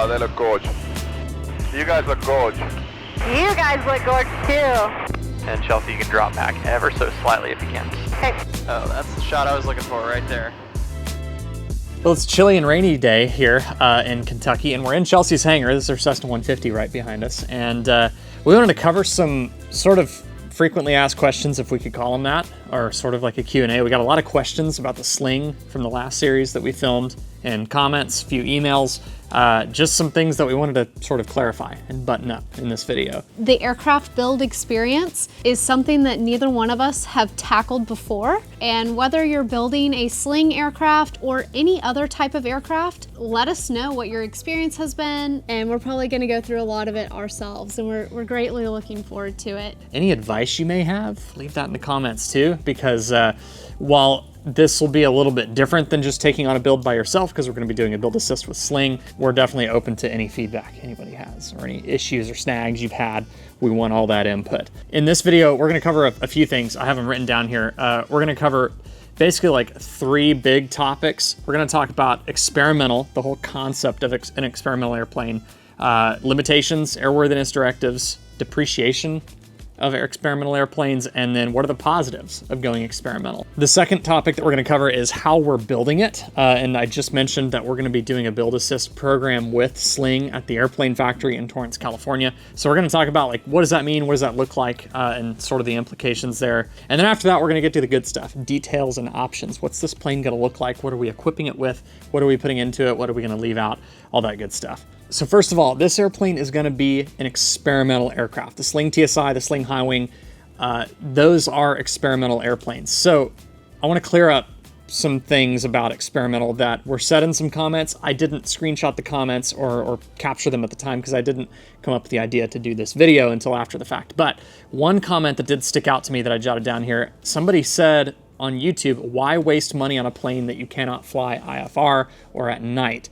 Wow, they look gorgeous. You guys look gorgeous. You guys look gorgeous too. And Chelsea, you can drop back ever so slightly if you can. Okay. Oh, that's the shot I was looking for right there. Well, it's a chilly and rainy day here in Kentucky, and we're in Chelsea's hangar. This is our Cessna 150 right behind us. And we wanted to cover some sort of frequently asked questions, if we could call them that, or sort of like a Q&A. We got a lot of questions about the Sling from the last series that we filmed, and comments, a few emails, just some things that we wanted to sort of clarify and button up in this video. The aircraft build experience is something that neither one of us have tackled before. And whether you're building a Sling aircraft or any other type of aircraft, let us know what your experience has been. And we're probably gonna go through a lot of it ourselves, and we're greatly looking forward to it. Any advice you may have, leave that in the comments too, because while this will be a little bit different than just taking on a build by yourself, because we're going to be doing a build assist with Sling, we're definitely open to any feedback anybody has or any issues or snags you've had. We want all that input. In this video, we're going to cover a few things. I have them written down here. We're going to cover basically like 3 big topics. We're going to talk about experimental, the whole concept of an experimental airplane, limitations, airworthiness directives, depreciation of experimental airplanes, and then what are the positives of going experimental. The second topic that we're going to cover is how we're building it. And I just mentioned that we're going to be doing a build assist program with Sling at the airplane factory in Torrance, California. So we're going to talk about like, what does that mean? What does that look like? And sort of the implications there. And then after that, we're going to get to the good stuff, details and options. What's this plane going to look like? What are we equipping it with? What are we putting into it? What are we going to leave out? All that good stuff. So first of all, this airplane is going to be an experimental aircraft. The Sling TSI, the Sling High Wing, those are experimental airplanes. So I want to clear up some things about experimental that were said in some comments. I didn't screenshot the comments or capture them at the time because I didn't come up with the idea to do this video until after the fact. But one comment that did stick out to me that I jotted down here, somebody said on YouTube, why waste money on a plane that you cannot fly IFR or at night?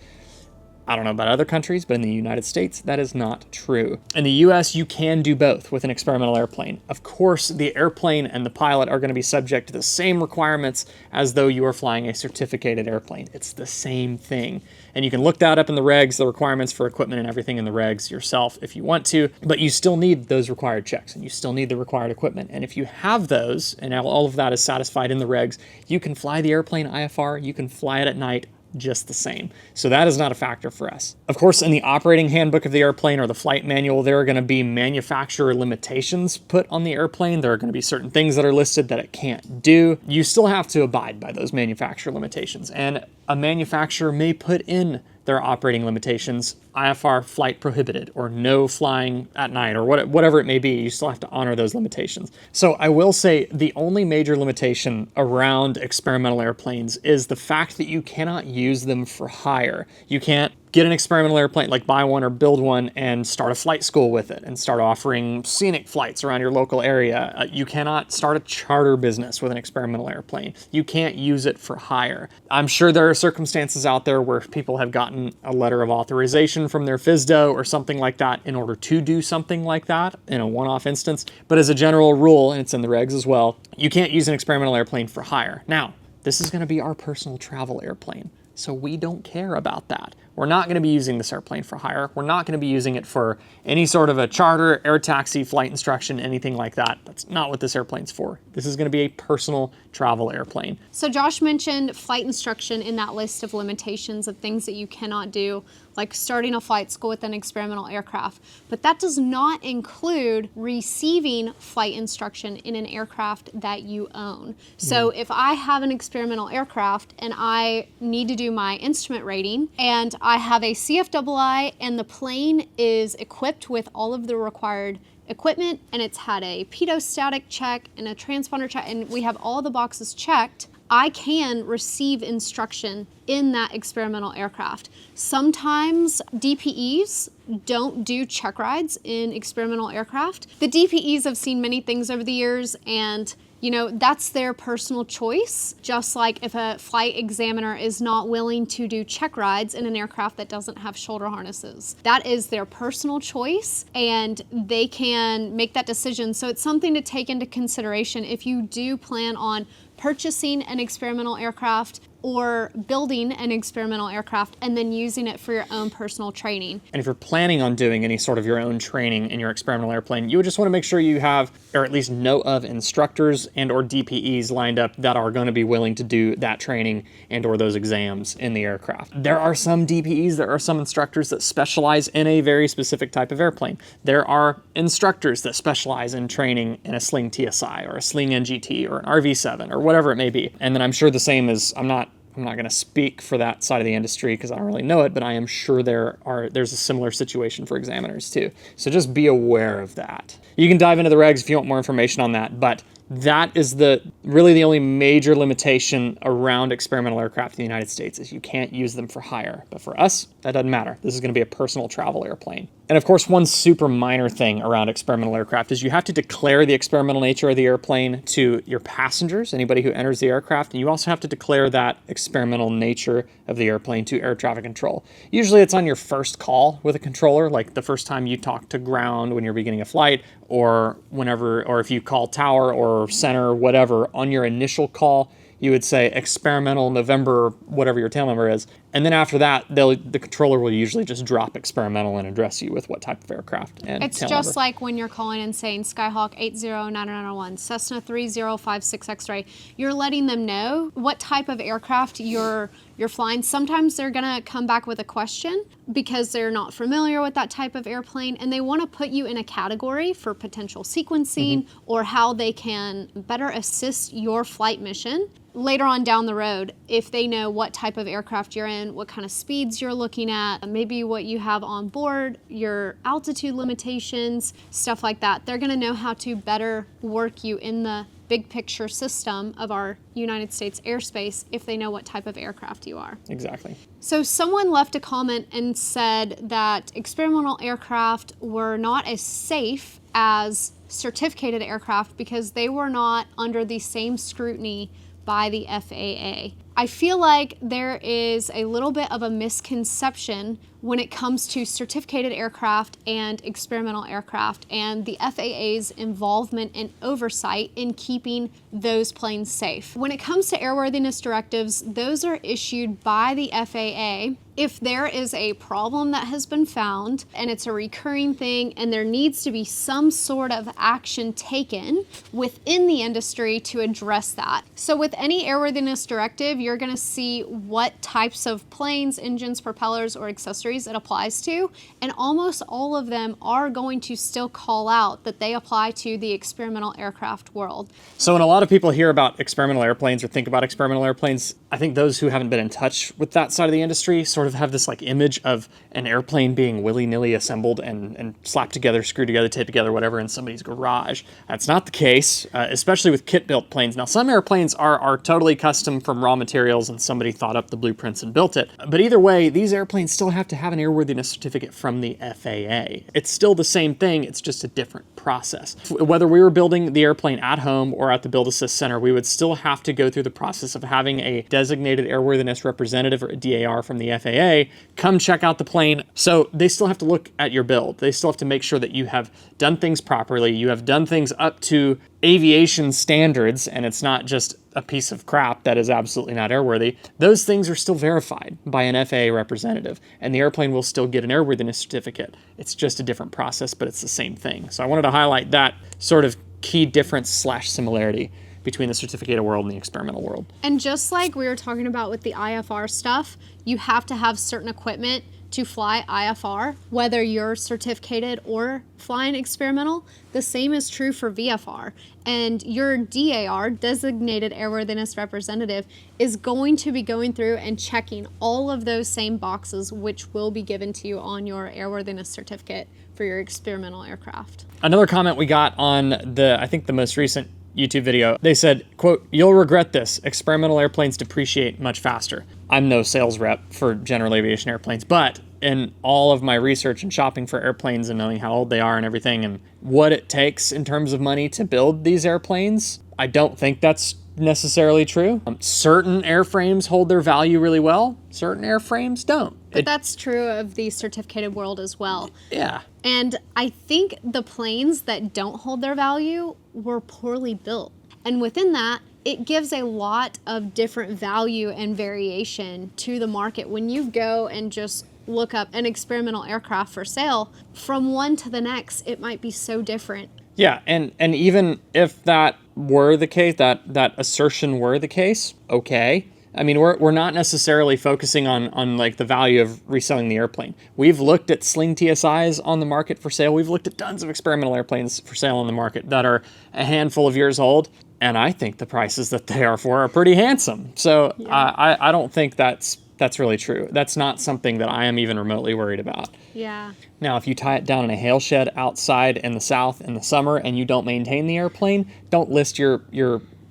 I don't know about other countries, but in the United States, that is not true. In the US, you can do both with an experimental airplane. Of course, the airplane and the pilot are going to be subject to the same requirements as though you are flying a certificated airplane. It's the same thing. And you can look that up in the regs, the requirements for equipment and everything in the regs yourself if you want to, but you still need those required checks and you still need the required equipment. And if you have those and all of that is satisfied in the regs, you can fly the airplane IFR, you can fly it at night, just the same. So that is not a factor for us. Of course, in the operating handbook of the airplane or the flight manual, there are going to be manufacturer limitations put on the airplane. There are going to be certain things that are listed that it can't do. You still have to abide by those manufacturer limitations, and a manufacturer may put in their operating limitations, IFR flight prohibited, or no flying at night, or whatever it may be. You still have to honor those limitations. So I will say the only major limitation around experimental airplanes is the fact that you cannot use them for hire. You can't get an experimental airplane, like buy one or build one and start a flight school with it and start offering scenic flights around your local area. You cannot start a charter business with an experimental airplane. You can't use it for hire. I'm sure there are circumstances out there where people have gotten a letter of authorization from their FSDO or something like that in order to do something like that in a one-off instance. But as a general rule, and it's in the regs as well, you can't use an experimental airplane for hire. Now, this is going to be our personal travel airplane, so we don't care about that. We're not going to be using this airplane for hire. We're not going to be using it for any sort of a charter, air taxi, flight instruction, anything like that. That's not what this airplane's for. This is going to be a personal travel airplane. So Josh mentioned flight instruction in that list of limitations of things that you cannot do, like starting a flight school with an experimental aircraft. But that does not include receiving flight instruction in an aircraft that you own. So if I have an experimental aircraft and I need to do my instrument rating, and I have a CFII and the plane is equipped with all of the required equipment, and it's had a pedostatic check and a transponder check, and we have all the boxes checked, I can receive instruction in that experimental aircraft. Sometimes DPEs don't do check rides in experimental aircraft. The DPEs have seen many things over the years, and you know, that's their personal choice. Just like if a flight examiner is not willing to do check rides in an aircraft that doesn't have shoulder harnesses. That is their personal choice, and they can make that decision. So it's something to take into consideration if you do plan on purchasing an experimental aircraft. or building an experimental aircraft and then using it for your own personal training. And if you're planning on doing any sort of your own training in your experimental airplane, you would just want to make sure you have, or at least know of, instructors and or DPEs lined up that are going to be willing to do that training and or those exams in the aircraft. There are some DPEs, there are some instructors that specialize in a very specific type of airplane. There are instructors that specialize in training in a Sling TSI or a Sling NGT or an RV7 or whatever it may be. And then I'm sure the same is, I'm not going to speak for that side of the industry because I don't really know it, but I am sure there's a similar situation for examiners too. So just be aware of that. You can dive into the regs if you want more information on that, but that is really the only major limitation around experimental aircraft in the United States is you can't use them for hire. But for us, that doesn't matter. This is going to be a personal travel airplane. And of course, one super minor thing around experimental aircraft is you have to declare the experimental nature of the airplane to your passengers, anybody who enters the aircraft, and you also have to declare that experimental nature of the airplane to air traffic control. Usually it's on your first call with a controller, like the first time you talk to ground when you're beginning a flight, or if you call tower or center, whatever, on your initial call, you would say experimental November, whatever your tail number is. And then after that, the controller will usually just drop experimental and address you with what type of aircraft and It's tail just number. like when you're calling and saying Skyhawk 809901, Cessna 3056 X-ray. You're letting them know what type of aircraft you're flying. Sometimes they're gonna come back with a question because they're not familiar with that type of airplane, and they want to put you in a category for potential sequencing or how they can better assist your flight mission later on down the road. If they know what type of aircraft you're in, what kind of speeds you're looking at, maybe what you have on board, your altitude limitations, stuff like that, they're going to know how to better work you in the big picture system of our United States airspace if they know what type of aircraft you are. Exactly. So someone left a comment and said that experimental aircraft were not as safe as certificated aircraft because they were not under the same scrutiny by the FAA. I feel like there is a little bit of a misconception when it comes to certificated aircraft and experimental aircraft and the FAA's involvement and oversight in keeping those planes safe. When it comes to airworthiness directives, those are issued by the FAA. If there is a problem that has been found and it's a recurring thing and there needs to be some sort of action taken within the industry to address that. So with any airworthiness directive, you're going to see what types of planes, engines, propellers, or accessories it applies to, and almost all of them are going to still call out that they apply to the experimental aircraft world. So when a lot of people hear about experimental airplanes or think about experimental airplanes, I think those who haven't been in touch with that side of the industry sort of have this like image of an airplane being willy-nilly assembled and slapped together, screwed together, taped together, whatever, in somebody's garage. That's not the case, especially with kit-built planes. Now, some airplanes are totally custom from raw materials and somebody thought up the blueprints and built it. But either way, these airplanes still have to have an airworthiness certificate from the FAA. It's still the same thing, it's just a different process. Whether we were building the airplane at home or at the Build Assist Center, we would still have to go through the process of having a designated airworthiness representative or a DAR from the FAA come check out the plane. So they still have to look at your build. They still have to make sure that you have done things properly, you have done things up to aviation standards, and it's not just a piece of crap that is absolutely not airworthy. Those things are still verified by an FAA representative, and the airplane will still get an airworthiness certificate. It's just a different process, but it's the same thing. So I wanted to highlight that sort of key difference / similarity between the certificated world and the experimental world. And just like we were talking about with the IFR stuff, you have to have certain equipment to fly IFR, whether you're certificated or flying experimental. The same is true for VFR. And your DAR, designated airworthiness representative, is going to be going through and checking all of those same boxes, which will be given to you on your airworthiness certificate for your experimental aircraft. Another comment we got on I think the most recent YouTube video, they said, quote, "You'll regret this. Experimental airplanes depreciate much faster." I'm no sales rep for general aviation airplanes, but in all of my research and shopping for airplanes and knowing how old they are and everything and what it takes in terms of money to build these airplanes, I don't think that's necessarily true. Certain airframes hold their value really well. Certain airframes don't. But that's true of the certificated world as well. Yeah. And I think the planes that don't hold their value were poorly built. And within that, it gives a lot of different value and variation to the market. When you go and just look up an experimental aircraft for sale, from one to the next, it might be so different. Yeah, and even if that were the case, that assertion were the case, okay. I mean, we're not necessarily focusing on like the value of reselling the airplane. We've looked at Sling TSIs on the market for sale. We've looked at tons of experimental airplanes for sale on the market that are a handful of years old. And I think the prices that they are for are pretty handsome. So yeah. I don't think that's really true. That's not something that I am even remotely worried about. Yeah. Now, if you tie it down in a hail shed outside in the south in the summer and you don't maintain the airplane, don't list your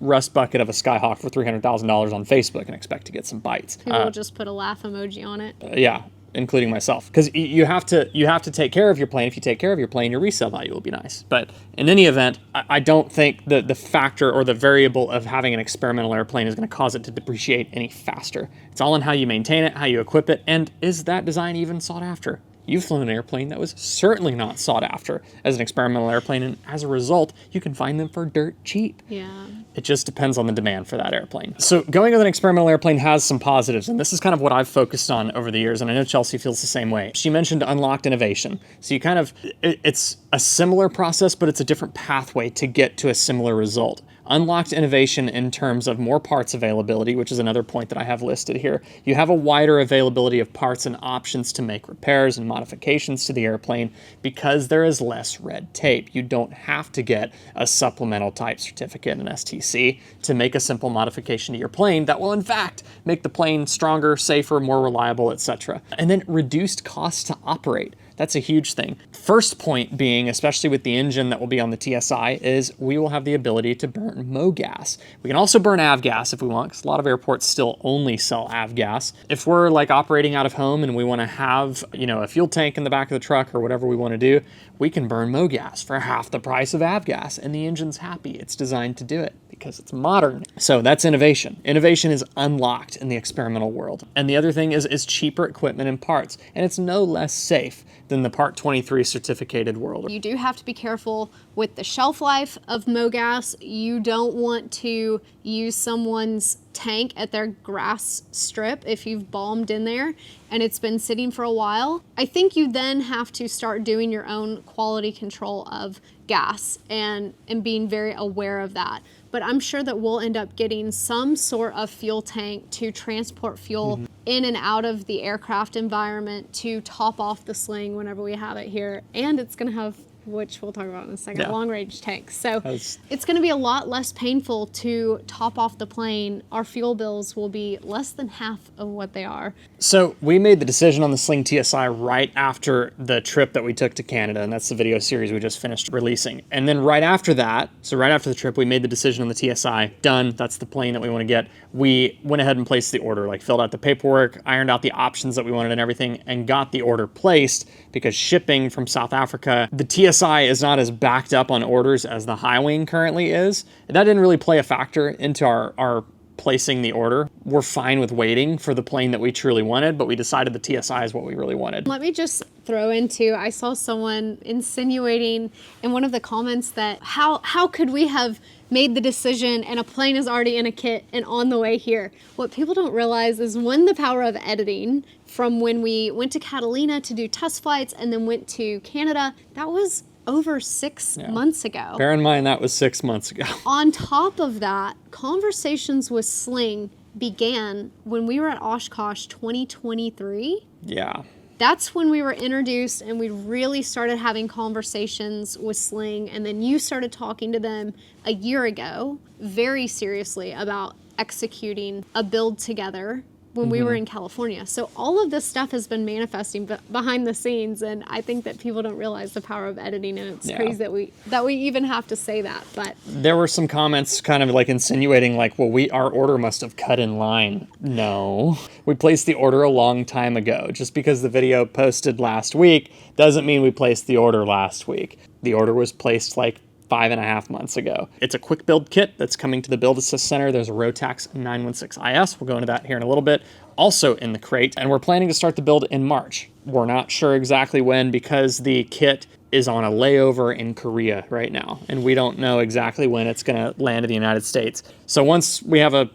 rust bucket of a Skyhawk for $300,000 on Facebook and expect to get some bites. People will just put a laugh emoji on it. Yeah, including myself, because you have to take care of your plane. If you take care of your plane, your resale value will be nice. But in any event, I don't think the factor or the variable of having an experimental airplane is going to cause it to depreciate any faster. It's all in how you maintain it, how you equip it, and is that design even sought after? You've flown an airplane that was certainly not sought after as an experimental airplane, and as a result, you can find them for dirt cheap. Yeah. It just depends on the demand for that airplane. So going with an experimental airplane has some positives, and this is kind of what I've focused on over the years, and I know Chelsea feels the same way. She mentioned unlocked innovation. So you kind of, it's a similar process, but it's a different pathway to get to a similar result. Unlocked innovation in terms of more parts availability, which is another point that I have listed here. You have a wider availability of parts and options to make repairs and modifications to the airplane because there is less red tape. You don't have to get a supplemental type certificate, an STC, to make a simple modification to your plane that will in fact make the plane stronger, safer, more reliable, etc. And then reduced costs to operate. That's a huge thing. First point being, especially with the engine that will be on the TSI, is we will have the ability to burn MoGas. We can also burn avgas if we want, because a lot of airports still only sell avgas. If we're like operating out of home and we want to have, a fuel tank in the back of the truck or whatever we want to do, we can burn MoGas for half the price of avgas, and the engine's happy. It's designed to do it because it's modern. So that's innovation. Innovation is unlocked in the experimental world. And the other thing is cheaper equipment and parts, and it's no less safe than the Part 23 certificated world. You do have to be careful with the shelf life of MoGas. You don't want to use someone's tank at their grass strip if you've bombed in there and it's been sitting for a while. I think you then have to start doing your own quality control of gas and being very aware of that. But I'm sure that we'll end up getting some sort of fuel tank to transport fuel in and out of the aircraft environment to top off the Sling whenever we have it here. And it's going to have, which we'll talk about in a second, long-range tanks. So it's going to be a lot less painful to top off the plane. Our fuel bills will be less than half of what they are. So we made the decision on the Sling TSI right after the trip that we took to Canada, and that's the video series we just finished releasing. And then right after that, so right after the trip, we made the decision on the TSI. Done. That's the plane that we want to get. We went ahead and placed the order, like filled out the paperwork, ironed out the options that we wanted and everything, and got the order placed because shipping from South Africa, the TSI is not as backed up on orders as the High Wing currently is. That didn't really play a factor into our placing the order. We're fine with waiting for the plane that we truly wanted, but we decided the TSI is what we really wanted. Let me just throw into, I saw someone insinuating in one of the comments that how could we have made the decision and a plane is already in a kit and on the way here. What people don't realize is when the power of editing, from when we went to Catalina to do test flights and then went to Canada, that was over 6 months ago. Bear in mind that was 6 months ago. On top of that, conversations with Sling began when we were at Oshkosh 2023. Yeah. That's when we were introduced and we really started having conversations with Sling, and then you started talking to them a year ago very seriously about executing a build together when we were in California. So all of this stuff has been manifesting behind the scenes, and I think that people don't realize the power of editing, and it's crazy that we even have to say that. But there were some comments kind of like insinuating like, well, our order must have cut in line. No, we placed the order a long time ago. Just because the video posted last week doesn't mean we placed the order last week. The order was placed like 5.5 months ago. It's a quick build kit that's coming to the Build Assist Center. There's a Rotax 916IS. We'll go into that here in a little bit. Also in the crate, and we're planning to start the build in March. We're not sure exactly when because the kit is on a layover in Korea right now, and we don't know exactly when it's going to land in the United States. So once we have a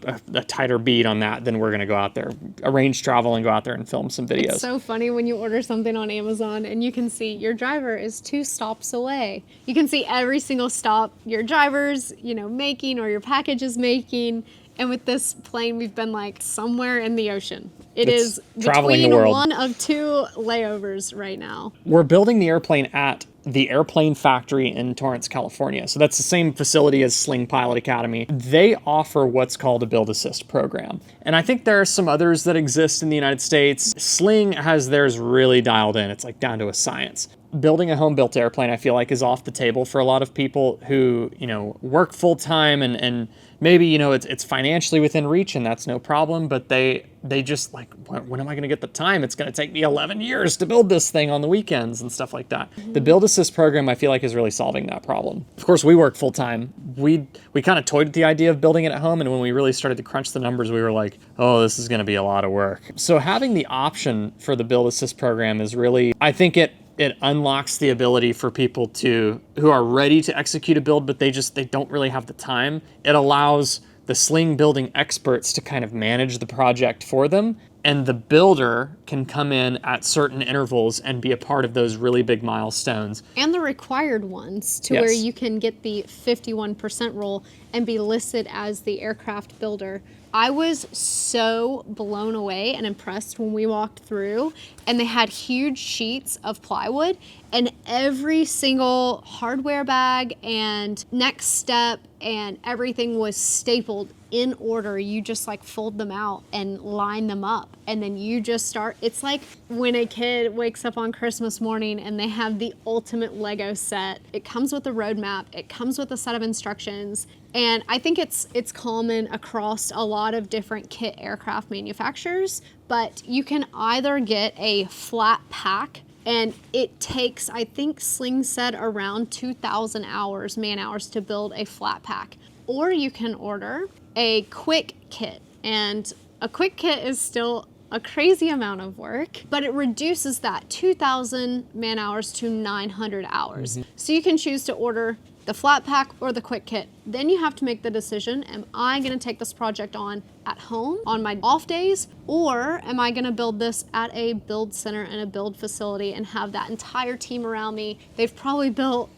tighter bead on that, then we're going to go out there, arrange travel, and go out there and film some videos. It's so funny when you order something on Amazon and you can see your driver is 2 stops away. You can see every single stop your driver's, making or your package is making. And with this plane, we've been like somewhere in the ocean. It's is traveling between the world. one of 2 layovers right now. We're building the airplane at the airplane factory in Torrance, California. So that's the same facility as Sling Pilot Academy. They offer what's called a build assist program. And I think there are some others that exist in the United States. Sling has theirs really dialed in. It's like down to a science. Building a home-built airplane, I feel like, is off the table for a lot of people who, work full-time and maybe, it's financially within reach and that's no problem, but they just like, when am I going to get the time? It's going to take me 11 years to build this thing on the weekends and stuff like that. The Build Assist program, I feel like, is really solving that problem. Of course, we work full-time. We kind of toyed with the idea of building it at home, and when we really started to crunch the numbers, we were like, oh, this is going to be a lot of work. So having the option for the Build Assist program is really, I think it unlocks the ability for people who are ready to execute a build, but they don't really have the time. It allows the sling building experts to kind of manage the project for them, and the builder can come in at certain intervals and be a part of those really big milestones. And the required ones to Yes. where you can get the 51% rule and be listed as the aircraft builder. I was so blown away and impressed when we walked through, and they had huge sheets of plywood, and every single hardware bag and next step and everything was stapled in order. You just like fold them out and line them up, and then you just start. It's like when a kid wakes up on Christmas morning and they have the ultimate Lego set. It comes with a roadmap, it comes with a set of instructions. And I think it's common across a lot of different kit aircraft manufacturers, but you can either get a flat pack, and it takes, I think Sling said, around 2,000 man hours to build a flat pack, or you can order a quick kit. And a quick kit is still a crazy amount of work, but it reduces that 2,000 man hours to 900 hours. So you can choose to order the flat pack or the quick kit. Then you have to make the decision, am I gonna take this project on at home on my off days, or am I gonna build this at a build center and a build facility and have that entire team around me? They've probably built,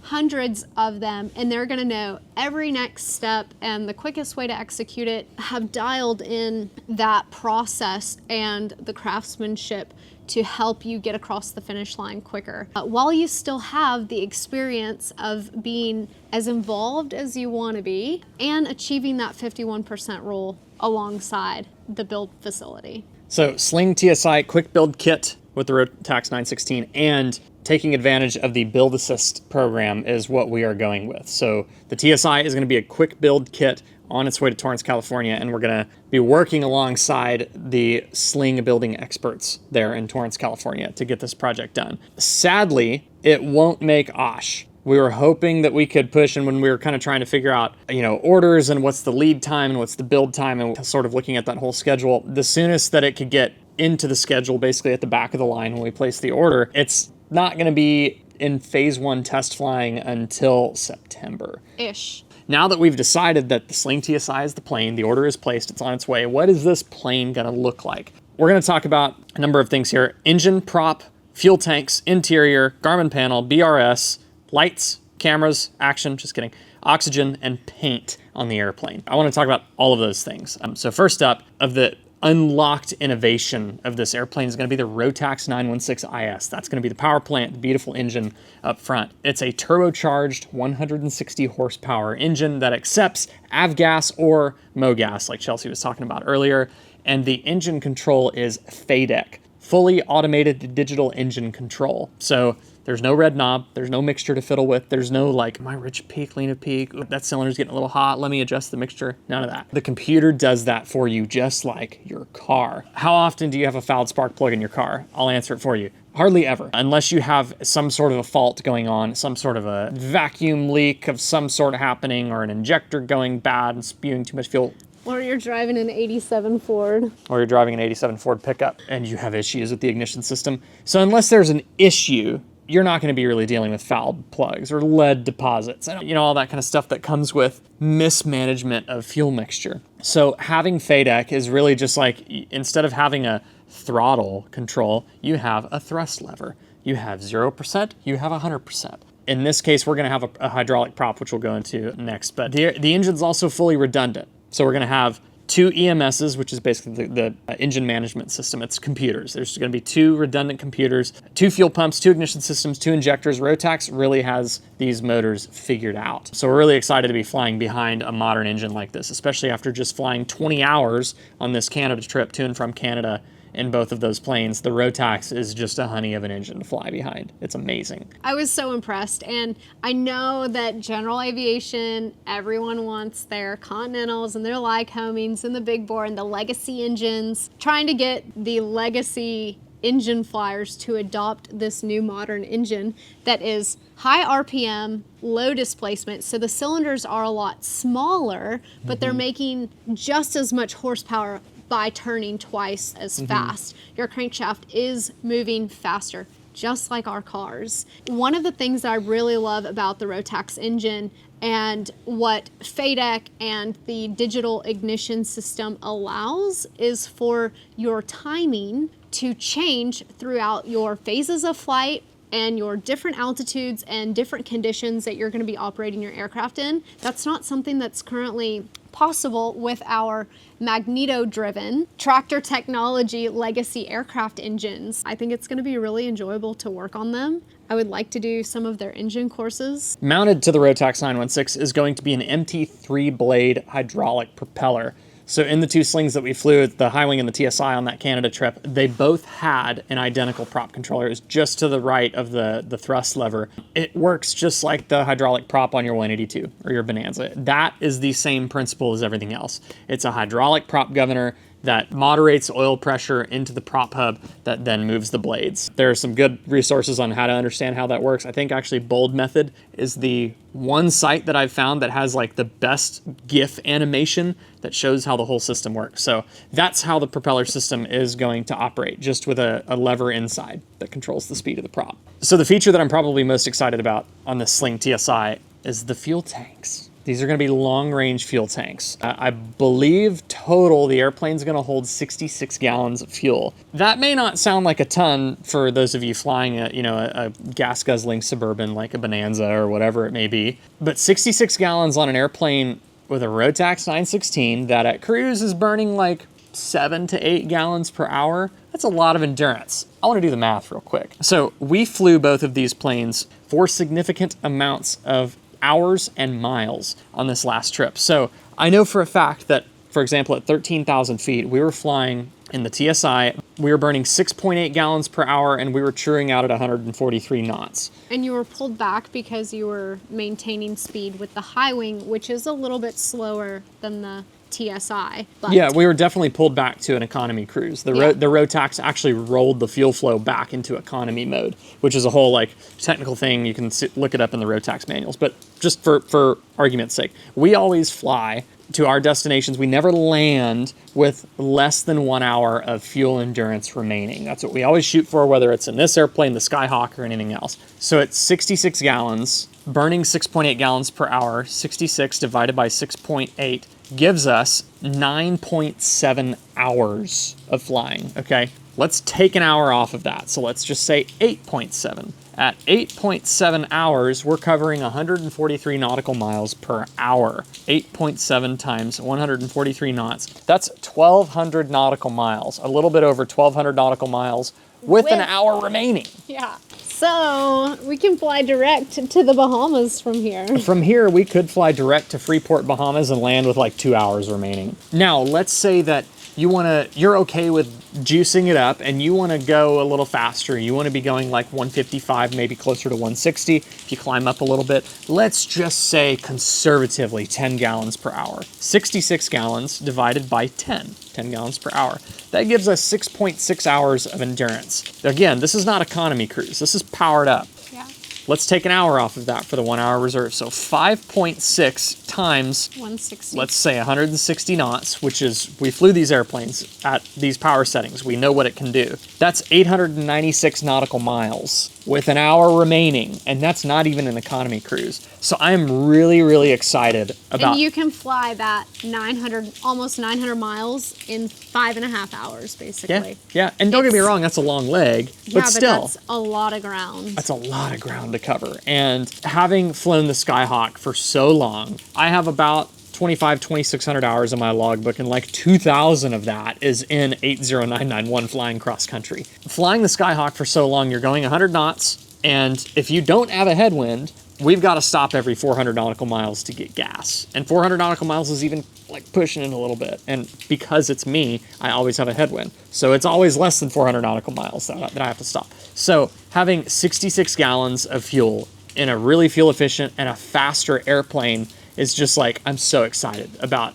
hundreds of them, and they're gonna know every next step and the quickest way to execute it, have dialed in that process and the craftsmanship to help you get across the finish line quicker, while you still have the experience of being as involved as you want to be and achieving that 51% rule alongside the build facility. So Sling TSI quick build kit with the Rotax 916 and taking advantage of the Build Assist program is what we are going with. So the TSI is going to be a quick build kit on its way to Torrance, California, and we're going to be working alongside the Sling building experts there in Torrance, California to get this project done. Sadly, it won't make OSH. We were hoping that we could push, and when we were kind of trying to figure out, orders and what's the lead time and what's the build time and sort of looking at that whole schedule, the soonest that it could get into the schedule, basically at the back of the line when we place the order, it's not going to be in phase 1 test flying until September-ish. Now that we've decided that the Sling TSI is the plane, the order is placed, it's on its way, what is this plane going to look like? We're going to talk about a number of things here. Engine, prop, fuel tanks, interior, Garmin panel, BRS, lights, cameras, action, just kidding, oxygen, and paint on the airplane. I want to talk about all of those things. So first up, of the unlocked innovation of this airplane is going to be the Rotax 916IS. That's going to be the power plant, the beautiful engine up front. It's a turbocharged 160 horsepower engine that accepts avgas or MOGAS, like Chelsea was talking about earlier. And the engine control is FADEC, fully automated digital engine control. So there's no red knob, there's no mixture to fiddle with, there's no like, am I rich peak, lean peak, ooh, that cylinder's getting a little hot, let me adjust the mixture, none of that. The computer does that for you just like your car. How often do you have a fouled spark plug in your car? I'll answer it for you. Hardly ever, unless you have some sort of a fault going on, some sort of a vacuum leak of some sort happening, or an injector going bad and spewing too much fuel. Or you're driving an 87 Ford. Or you're driving an 87 Ford pickup and you have issues with the ignition system. So unless there's an issue, you're not going to be really dealing with fouled plugs or lead deposits and, you know, all that kind of stuff that comes with mismanagement of fuel mixture. So having FADEC is really just like, instead of having a throttle control, you have a thrust lever. You have 0%, you have 100%. In this case, we're going to have a hydraulic prop, which we'll go into next, but the engine's also fully redundant. So we're going to have 2 EMSs, which is basically the engine management system. It's computers. There's going to be 2 redundant computers, 2 fuel pumps, 2 ignition systems, 2 injectors. Rotax really has these motors figured out. So we're really excited to be flying behind a modern engine like this, especially after just flying 20 hours on this Canada trip to and from Canada in both of those planes. The Rotax is just a honey of an engine to fly behind. It's amazing. I was so impressed, and I know that general aviation, everyone wants their Continentals and their Lycomings and the big bore and the legacy engines. Trying to get the legacy engine flyers to adopt this new modern engine that is high RPM, low displacement, so the cylinders are a lot smaller, but they're making just as much horsepower by turning twice as fast. Your crankshaft is moving faster, just like our cars. One of the things that I really love about the Rotax engine and what FADEC and the digital ignition system allows is for your timing to change throughout your phases of flight and your different altitudes and different conditions that you're going to be operating your aircraft in. That's not something that's currently possible with our magneto-driven tractor technology legacy aircraft engines. I think it's going to be really enjoyable to work on them. I would like to do some of their engine courses. Mounted to the Rotax 916 is going to be an MT3 blade hydraulic propeller. So in the 2 slings that we flew, the High Wing and the TSI on that Canada trip, they both had an identical prop controller. It was just to the right of the thrust lever. It works just like the hydraulic prop on your 182 or your Bonanza. That is the same principle as everything else. It's a hydraulic prop governor that moderates oil pressure into the prop hub that then moves the blades. There are some good resources on how to understand how that works. I think actually Bold Method is the one site that I've found that has like the best GIF animation that shows how the whole system works. So that's how the propeller system is going to operate, just with a lever inside that controls the speed of the prop. So the feature that I'm probably most excited about on this Sling TSI is the fuel tanks. These are going to be long-range fuel tanks. I believe total the airplane's going to hold 66 gallons of fuel. That may not sound like a ton for those of you flying a gas-guzzling Suburban like a Bonanza or whatever it may be, but 66 gallons on an airplane with a Rotax 916 that at cruise is burning like 7 to 8 gallons per hour. That's a lot of endurance. I want to do the math real quick. So we flew both of these planes for significant amounts of hours and miles on this last trip. So I know for a fact that, for example, at 13,000 feet, we were flying in the TSI, we were burning 6.8 gallons per hour and we were churning out at 143 knots. And you were pulled back because you were maintaining speed with the High Wing, which is a little bit slower than the TSI. But yeah, we were definitely pulled back to an economy cruise. The Rotax actually rolled the fuel flow back into economy mode, which is a whole like technical thing. You can look it up in the Rotax manuals. But just for argument's sake, we always fly to our destinations. We never land with less than 1 hour of fuel endurance remaining. That's what we always shoot for, whether it's in this airplane, the Skyhawk, or anything else. So at 66 gallons, burning 6.8 gallons per hour, 66 divided by 6.8 gives us 9.7 hours of flying, okay? Let's take an hour off of that. So let's just say 8.7. At 8.7 hours, we're covering 143 nautical miles per hour. 8.7 times 143 knots. That's 1,200 nautical miles, a little bit over 1,200 nautical miles with an hour remaining. Yeah. So we can fly direct to the Bahamas from here. From here, we could fly direct to Freeport, Bahamas and land with like 2 hours remaining. Now, let's say that you're okay with juicing it up and you want to go a little faster. You want to be going like 155, maybe closer to 160. If you climb up a little bit, let's just say conservatively 10 gallons per hour. 66 gallons divided by 10 gallons per hour. That gives us 6.6 hours of endurance. Again, this is not economy cruise. This is powered up. Yeah. Let's take an hour off of that for the 1 hour reserve. So 5.6 times 160. let's say 160 knots, which is, we flew these airplanes at these power settings. We know what it can do. That's 896 nautical miles with an hour remaining, and that's not even an economy cruise. So I am really, really excited about... And you can fly that 900, almost 900 miles in 5.5 hours, basically. Yeah, and don't get me wrong, that's a long leg, but still. That's a lot of ground. That's a lot of ground to cover. And having flown the Skyhawk for so long, I have about 2,600 hours in my logbook, and like 2,000 of that is in 80991 flying cross country. Flying the Skyhawk for so long, you're going 100 knots, and if you don't have a headwind, we've got to stop every 400 nautical miles to get gas. And 400 nautical miles is even like pushing it a little bit. And because it's me, I always have a headwind. So it's always less than 400 nautical miles that I have to stop. So having 66 gallons of fuel in a really fuel efficient and a faster airplane is just like, I'm so excited about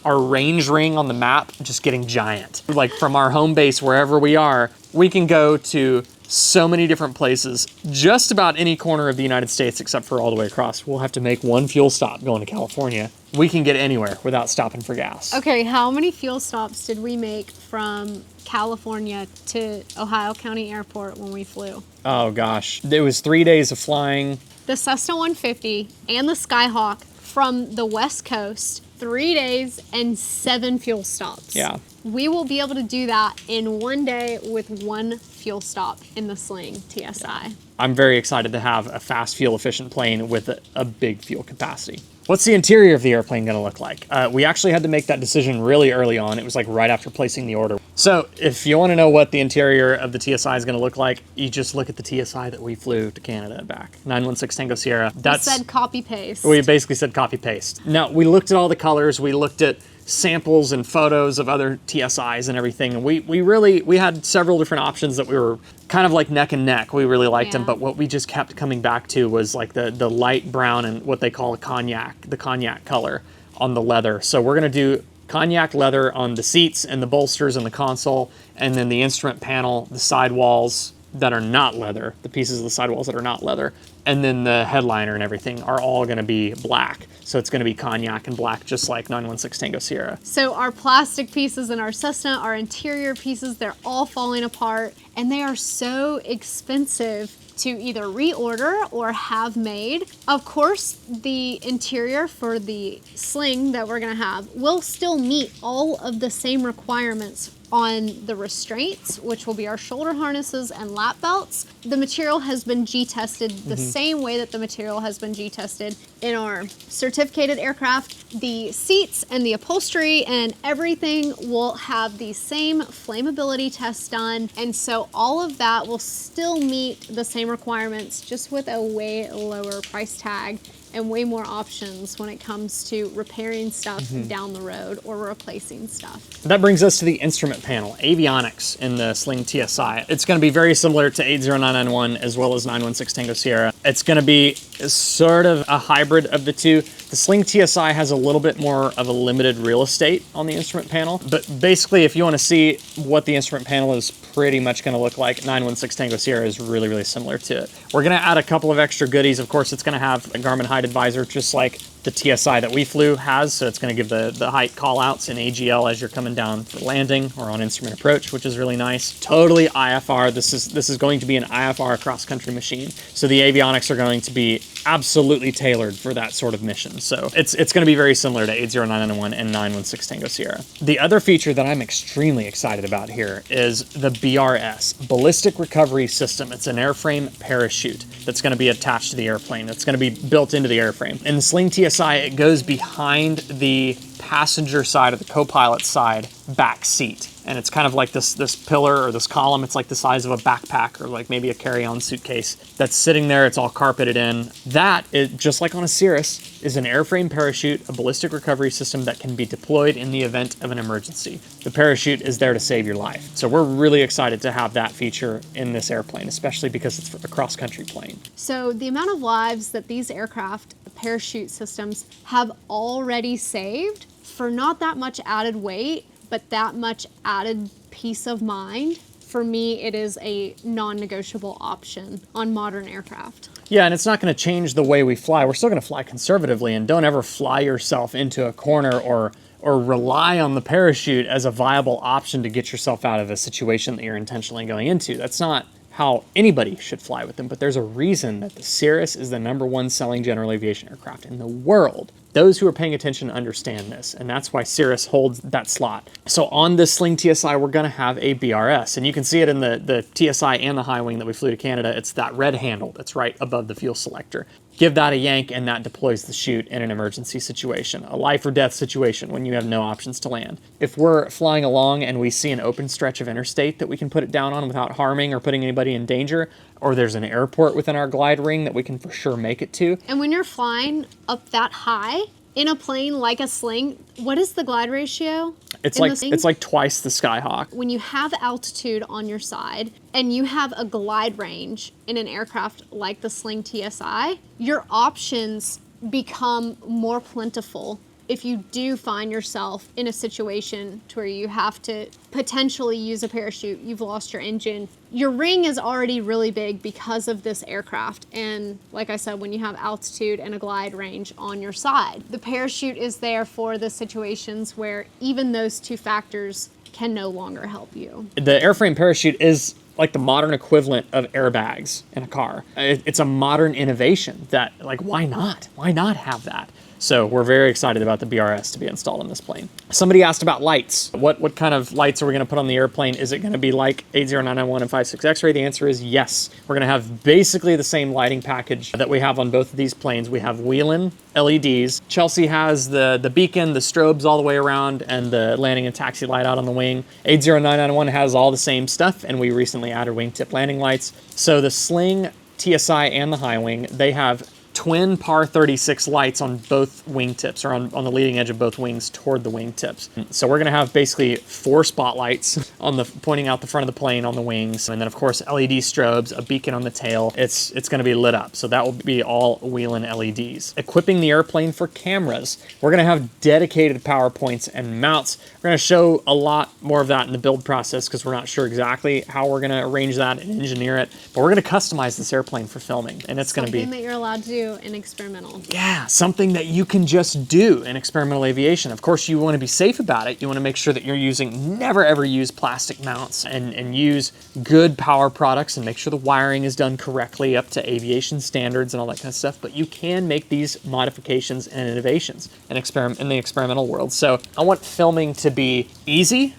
our range ring on the map just getting giant. Like from our home base, wherever we are, we can go to so many different places, just about any corner of the United States, except for all the way across. We'll have to make one fuel stop going to California. We can get anywhere without stopping for gas. Okay, how many fuel stops did we make from California to Ohio County Airport when we flew? Oh gosh, it was 3 days of flying. The Cessna 150 and the Skyhawk from the West Coast, 3 days and 7 fuel stops. Yeah. We will be able to do that in 1 day with 1 fuel stop in the Sling TSI. I'm very excited to have a fast fuel efficient plane with a big fuel capacity. What's the interior of the airplane going to look like? We actually had to make that decision really early on. It was like right after placing the order. So if you want to know what the interior of the TSI is going to look like, you just look at the TSI that we flew to Canada and back. 916 Tango Sierra. We said copy paste. We basically said copy paste. Now we looked at all the colors. We looked at samples and photos of other TSIs and everything. And we had several different options that we were kind of like neck and neck. We really liked them, but what we just kept coming back to was like the light brown and what they call the cognac color on the leather. So we're gonna do cognac leather on the seats and the bolsters and the console, and then the instrument panel, the sidewalls that are not leather, the pieces of the sidewalls that are not leather, and then the headliner and everything are all gonna be black. So it's gonna be cognac and black, just like 916 Tango Sierra. So our plastic pieces in our Cessna, our interior pieces, they're all falling apart, and they are so expensive to either reorder or have made. Of course, the interior for the Sling that we're gonna have will still meet all of the same requirements on the restraints, which will be our shoulder harnesses and lap belts. The material has been G-tested the same way that the material has been G-tested in our certificated aircraft. The seats and the upholstery and everything will have the same flammability tests done, and so all of that will still meet the same requirements, just with a way lower price tag and way more options when it comes to repairing stuff down the road or replacing stuff. That brings us to the instrument panel, Avionics in the Sling TSI. It's going to be very similar to 80991 as well as 916 Tango Sierra. It's going to be sort of a hybrid of the two. The Sling TSI has a little bit more of a limited real estate on the instrument panel, but basically if you want to see what the instrument panel is pretty much going to look like, 916 Tango Sierra is really, really similar to it. We're going to add a couple of extra goodies. Of course, it's going to have a Garmin height advisor, just like the TSI that we flew has, so it's going to give the height call outs in AGL as you're coming down for landing or on instrument approach, which is really nice. Totally IFR. This is going to be an IFR cross country machine, so the Avionics are going to be absolutely tailored for that sort of mission. So it's going to be very similar to 80991 and 916 Tango Sierra. The other feature that I'm extremely excited about here is the BRS, Ballistic Recovery System. It's an airframe parachute that's going to be attached to the airplane. That's going to be built into the airframe. In the Sling TSI, it goes behind the passenger side of the co-pilot side back seat. And it's kind of like this pillar or this column. It's like the size of a backpack or like maybe a carry-on suitcase that's sitting there. It's all carpeted in. That, just like on a Cirrus, is an airframe parachute, a ballistic recovery system that can be deployed in the event of an emergency. The parachute is there to save your life. So we're really excited to have that feature in this airplane, especially because it's a cross-country plane. So the amount of lives that these aircraft parachute systems have already saved for not that much added weight, but that much added peace of mind, for me, it is a non-negotiable option on modern aircraft. Yeah, and it's not going to change the way we fly. We're still going to fly conservatively, and don't ever fly yourself into a corner or or rely on the parachute as a viable option to get yourself out of a situation that you're intentionally going into. That's not how anybody should fly with them, but there's a reason that the Cirrus is the #1 selling general aviation aircraft in the world. Those who are paying attention understand this, and that's why Cirrus holds that slot. So on this Sling TSI, we're gonna have a BRS, and you can see it in the TSI and the high wing that we flew to Canada. It's that red handle that's right above the fuel selector. Give that a yank and that deploys the chute in an emergency situation, a life or death situation when you have no options to land. If we're flying along and we see an open stretch of interstate that we can put it down on without harming or putting anybody in danger, or there's an airport within our glide ring that we can for sure make it to. And when you're flying up that high in a plane like a Sling, what is the glide ratio? It's like twice the Skyhawk. When you have altitude on your side and you have a glide range in an aircraft like the Sling TSI, your options become more plentiful if you do find yourself in a situation to where you have to potentially use a parachute, you've lost your engine. Your ring is already really big because of this aircraft. And like I said, when you have altitude and a glide range on your side, the parachute is there for the situations where even those two factors can no longer help you. The airframe parachute is like the modern equivalent of airbags in a car. It's a modern innovation that, like, why not? Why not have that? So we're very excited about the BRS to be installed on this plane. Somebody asked about lights. What kind of lights are we gonna put on the airplane? Is it gonna be like 80991 and 56 X-ray? The answer is yes. We're gonna have basically the same lighting package that we have on both of these planes. We have Wheelin' LEDs. Chelsea has the beacon, the strobes all the way around, and the landing and taxi light out on the wing. 80991 has all the same stuff, and we recently added wingtip landing lights. So the Sling TSI and the high wing, they have twin par 36 lights on both wingtips, or on the leading edge of both wings toward the wingtips. So we're gonna have basically 4 spotlights on pointing out the front of the plane on the wings, and then of course LED strobes, a beacon on the tail. It's gonna be lit up, so that will be all Wheelin' LEDs. Equipping the airplane for cameras. We're gonna have dedicated power points and mounts. We're gonna show a lot more of that in the build process because we're not sure exactly how we're gonna arrange that and engineer it, but we're gonna customize this airplane for filming, and it's gonna be something that you're allowed to do in experimental. Yeah, something that you can just do in experimental aviation. Of course, you want to be safe about it. You want to make sure that you're never ever use plastic mounts, and use good power products, and make sure the wiring is done correctly up to aviation standards and all that kind of stuff. But you can make these modifications and innovations in the experimental world. So I want filming to be easy,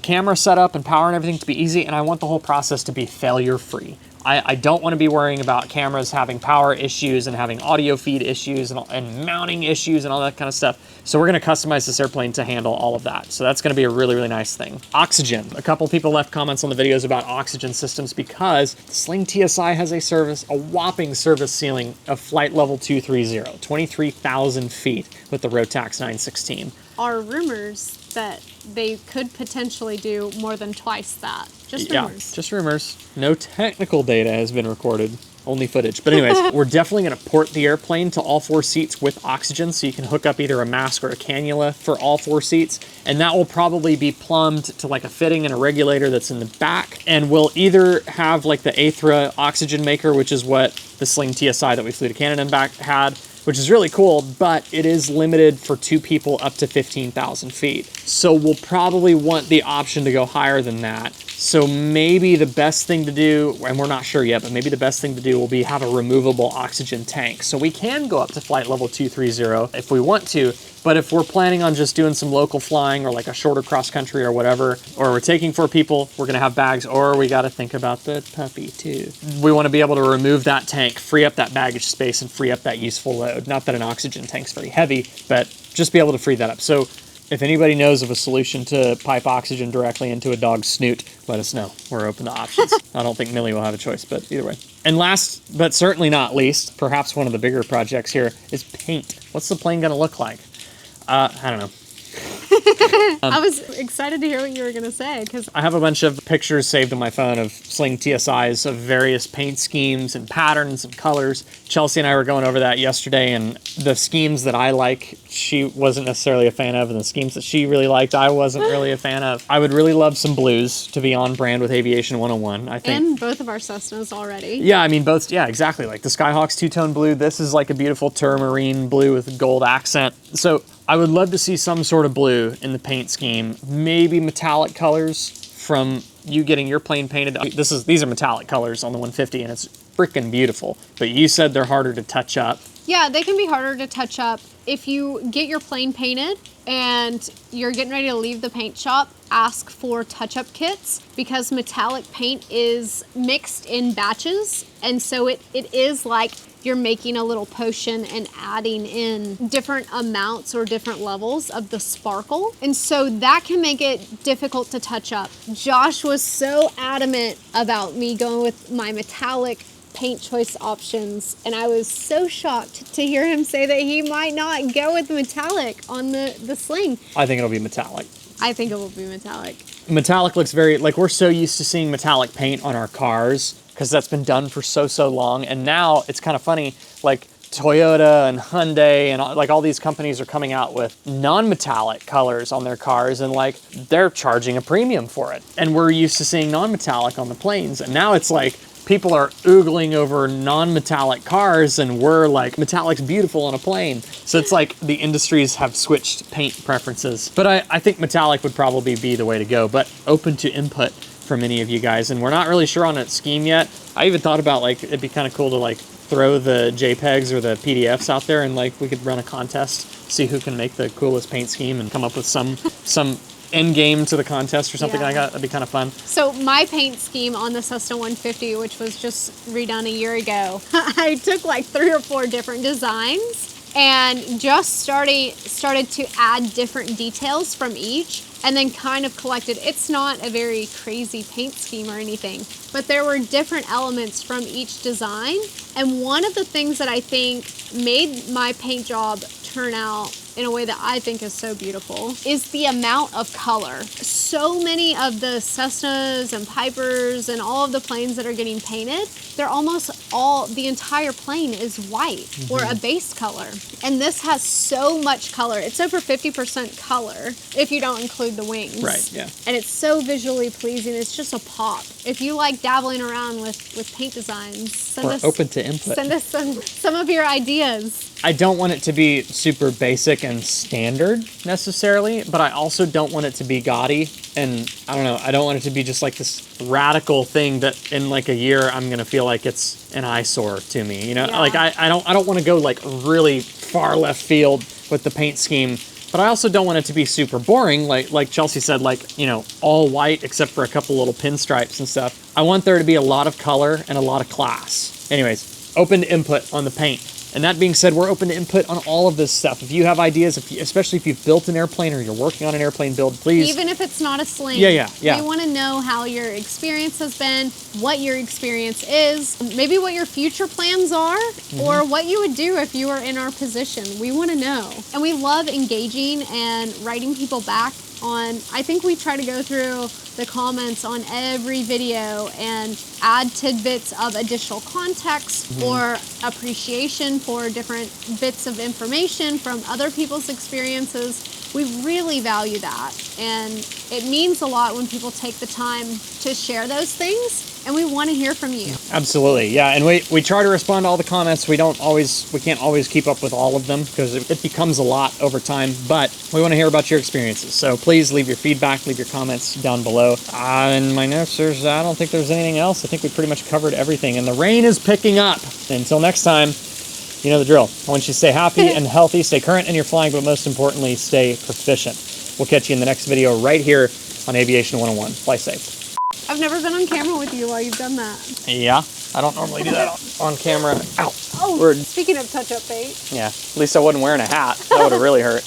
camera setup and power and everything to be easy, and I want the whole process to be failure-free. I don't want to be worrying about cameras having power issues and having audio feed issues and mounting issues and all that kind of stuff. So we're going to customize this airplane to handle all of that. So that's going to be a really, really nice thing. Oxygen. A couple people left comments on the videos about oxygen systems because Sling TSI has a whopping service ceiling of flight level 230, 23,000 feet with the Rotax 916. Are rumors that they could potentially do more than twice that. Just rumors. Yeah, just rumors. No technical data has been recorded, only footage. But anyways, we're definitely gonna port the airplane to all 4 seats with oxygen, so you can hook up either a mask or a cannula for all 4 seats. And that will probably be plumbed to like a fitting and a regulator that's in the back. And we'll either have like the Aethra oxygen maker, which is what the Sling TSI that we flew to Canada and back had, which is really cool, but it is limited for 2 people up to 15,000 feet. So we'll probably want the option to go higher than that. So maybe the best thing to do, and we're not sure yet, but maybe the best thing to do will be have a removable oxygen tank. So we can go up to flight level 230 if we want to, but if we're planning on just doing some local flying or like a shorter cross country or whatever, or we're taking 4 people, we're gonna have bags, or we gotta think about the puppy too. We wanna be able to remove that tank, free up that baggage space, and free up that useful load. Not that an oxygen tank's very heavy, but just be able to free that up. So if anybody knows of a solution to pipe oxygen directly into a dog's snoot, let us know. We're open to options. I don't think Millie will have a choice, but either way. And last, but certainly not least, perhaps one of the bigger projects here is paint. What's the plane gonna look like? I don't know. I was excited to hear what you were going to say because I have a bunch of pictures saved on my phone of Sling TSIs of various paint schemes and patterns and colors. Chelsea and I were going over that yesterday, and the schemes that I like, she wasn't necessarily a fan of, and the schemes that she really liked, I wasn't really a fan of. I would really love some blues to be on brand with Aviation 101, I think. And both of our Cessnas already. Yeah, I mean, both, yeah, exactly. Like the Skyhawk's two-tone blue. This is like a beautiful turmarine blue with a gold accent. So I would love to see some sort of blue in the paint scheme, maybe metallic colors from you getting your plane painted. These are metallic colors on the 150 and it's freaking beautiful. But you said they're harder to touch up. Yeah, they can be harder to touch up. If you get your plane painted and you're getting ready to leave the paint shop, ask for touch-up kits because metallic paint is mixed in batches. And so it is like you're making a little potion and adding in different amounts or different levels of the sparkle. And so that can make it difficult to touch up. Josh was so adamant about me going with my metallic paint choice options, and I was so shocked to hear him say that he might not go with metallic on the Sling. I think it'll be metallic. I think it will be metallic. Metallic looks very, like we're so used to seeing metallic paint on our cars because that's been done for so long, and now it's kind of funny, like Toyota and Hyundai and like all these companies are coming out with non-metallic colors on their cars, and like they're charging a premium for it. And we're used to seeing non-metallic on the planes, and now it's like people are oogling over non-metallic cars and we're like, metallic's beautiful on a plane. So it's like the industries have switched paint preferences. But I think metallic would probably be the way to go, but open to input from any of you guys. And we're not really sure on its scheme yet. I even thought about like, it'd be kind of cool to like throw the JPEGs or the PDFs out there and like we could run a contest, see who can make the coolest paint scheme and come up with some end game to the contest or something like that. That'd be kind of fun. So my paint scheme on the Cessna 150, which was just redone a year ago, I took like 3 or 4 different designs and just started to add different details from each and then kind of collected. It's not a very crazy paint scheme or anything, but there were different elements from each design. And one of the things that I think made my paint job turn out in a way that I think is so beautiful is the amount of color. So many of the Cessnas and Pipers and all of the planes that are getting painted, they're almost all, the entire plane is white or a base color. And this has so much color. It's over 50% color if you don't include the wings. Right, yeah. And it's so visually pleasing. It's just a pop. If you like dabbling around with paint designs, We're open to input. Send us some of your ideas. I don't want it to be super basic and standard necessarily, but I also don't want it to be gaudy. And I don't know, I don't want it to be just like this radical thing that in like a year I'm gonna feel like it's an eyesore to me. You know, like I don't want to go like really far left field with the paint scheme, but I also don't want it to be super boring. Like Chelsea said, like, you know, all white except for a couple little pinstripes and stuff. I want there to be a lot of color and a lot of class. Anyways, open to input on the paint. And that being said, we're open to input on all of this stuff. If you have ideas, especially if you've built an airplane or you're working on an airplane build, please. Even if it's not a Sling. Yeah. We want to know how your experience has been, what your experience is, maybe what your future plans are, or what you would do if you were in our position. We want to know. And we love engaging and writing people back on, I think we try to go through the comments on every video and add tidbits of additional context or appreciation for different bits of information from other people's experiences. We really value that, and it means a lot when people take the time to share those things, and we want to hear from you. Absolutely, yeah, and we try to respond to all the comments. We can't always keep up with all of them because it becomes a lot over time, but we want to hear about your experiences. So please leave your feedback, leave your comments down below. In my notes, I don't think there's anything else. I think we pretty much covered everything, and the rain is picking up. Until next time, you know the drill. I want you to stay happy and healthy, stay current in your flying, but most importantly, stay proficient. We'll catch you in the next video right here on Aviation 101. Fly safe. I've never been on camera with you while you've done that. Yeah, I don't normally do that on camera. Ow. Oh, speaking of touch-up paint. Yeah, at least I wasn't wearing a hat. That would have really hurt.